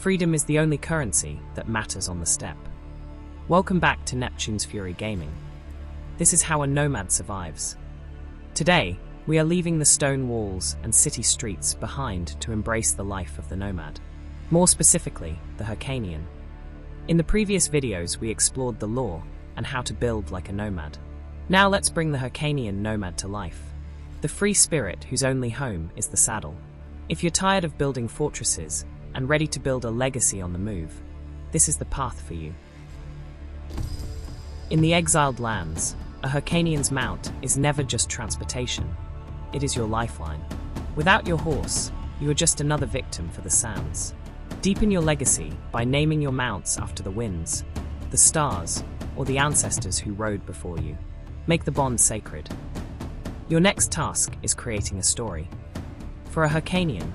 freedom is the only currency that matters on the steppe. Welcome back to NeptunesFury Gaming. This is how a nomad survives. Today, we are leaving the stone walls and city streets behind to embrace the life of the nomad. More specifically, the Hyrkanian. In the previous videos, we explored the lore and how to build like a nomad. Now let's bring the Hyrkanian nomad to life. The free spirit whose only home is the saddle. If you're tired of building fortresses and ready to build a legacy on the move, this is the path for you. In the Exiled Lands, a Hyrkanian's mount is never just transportation. It is your lifeline. Without your horse, you are just another victim for the sands. Deepen your legacy by naming your mounts after the winds, the stars, or the ancestors who rode before you. Make the bond sacred. Your next task is creating a story. For a Hyrkanian,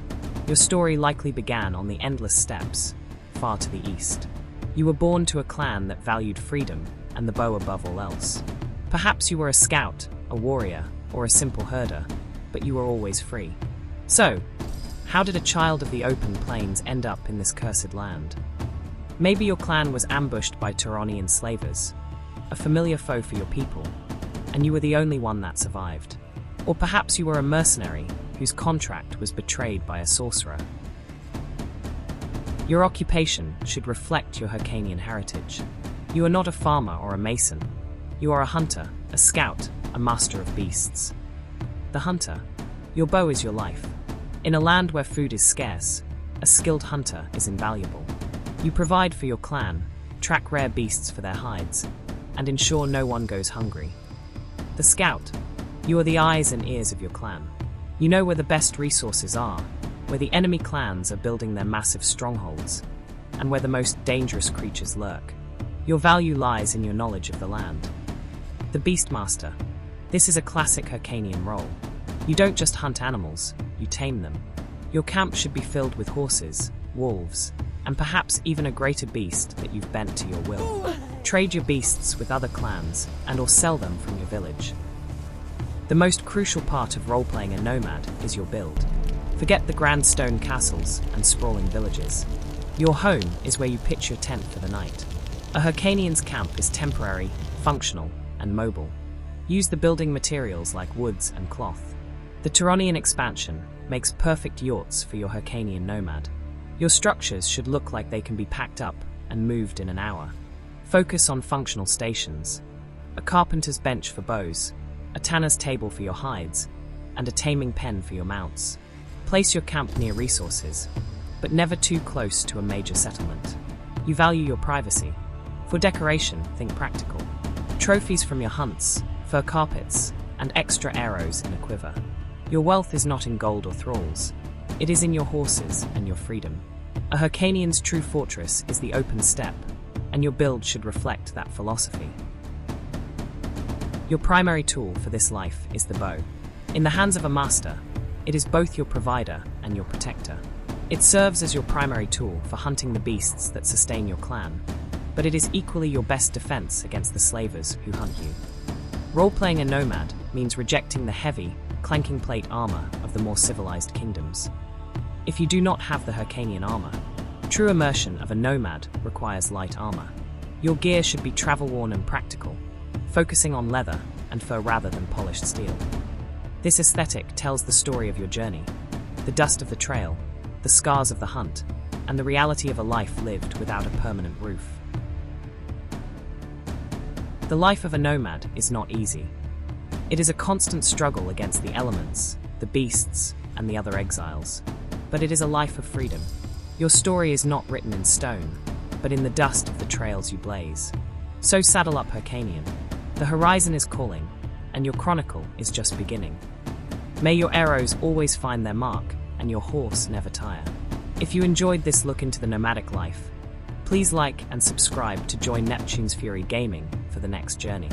your story likely began on the endless steppes, far to the east. You were born to a clan that valued freedom and the bow above all else. Perhaps you were a scout, a warrior, or a simple herder, but you were always free. So, how did a child of the open plains end up in this cursed land? Maybe your clan was ambushed by Hyrkanian slavers, a familiar foe for your people, and you were the only one that survived. Or perhaps you were a mercenary whose contract was betrayed by a sorcerer. Your occupation should reflect your Hyrkanian heritage. You are not a farmer or a mason. You are a hunter, a scout, a master of beasts. The hunter. Your bow is your life. In a land where food is scarce, a skilled hunter is invaluable. You provide for your clan, track rare beasts for their hides, and ensure no one goes hungry. The scout. You are the eyes and ears of your clan. You know where the best resources are, where the enemy clans are building their massive strongholds, and where the most dangerous creatures lurk. Your value lies in your knowledge of the land. The Beastmaster. This is a classic Hyrkanian role. You don't just hunt animals, you tame them. Your camp should be filled with horses, wolves, and perhaps even a greater beast that you've bent to your will. Trade your beasts with other clans and/or sell them from your village. The most crucial part of role-playing a nomad is your build. Forget the grand stone castles and sprawling villages. Your home is where you pitch your tent for the night. A Hyrkanian's camp is temporary, functional, and mobile. Use the building materials like woods and cloth. The Hyrkanian expansion makes perfect yurts for your Hyrkanian nomad. Your structures should look like they can be packed up and moved in an hour. Focus on functional stations. A carpenter's bench for bows, a tanner's table for your hides, and a taming pen for your mounts. Place your camp near resources, but never too close to a major settlement. You value your privacy. For decoration, think practical. Trophies from your hunts, fur carpets, and extra arrows in a quiver. Your wealth is not in gold or thralls. It is in your horses and your freedom. A Hyrkanian's true fortress is the open steppe, and your build should reflect that philosophy. Your primary tool for this life is the bow. In the hands of a master, it is both your provider and your protector. It serves as your primary tool for hunting the beasts that sustain your clan, but it is equally your best defense against the slavers who hunt you. Role-playing a nomad means rejecting the heavy, clanking plate armor of the more civilized kingdoms. If you do not have the Hyrkanian armor, true immersion of a nomad requires light armor. Your gear should be travel-worn and practical, focusing on leather and fur rather than polished steel. This aesthetic tells the story of your journey, the dust of the trail, the scars of the hunt, and the reality of a life lived without a permanent roof. The life of a nomad is not easy. It is a constant struggle against the elements, the beasts, and the other exiles. But it is a life of freedom. Your story is not written in stone, but in the dust of the trails you blaze. So saddle up, Hyrkanian. The horizon is calling, and your chronicle is just beginning. May your arrows always find their mark, and your horse never tire. If you enjoyed this look into the nomadic life, please like and subscribe to join NeptunesFury Gaming for the next journey.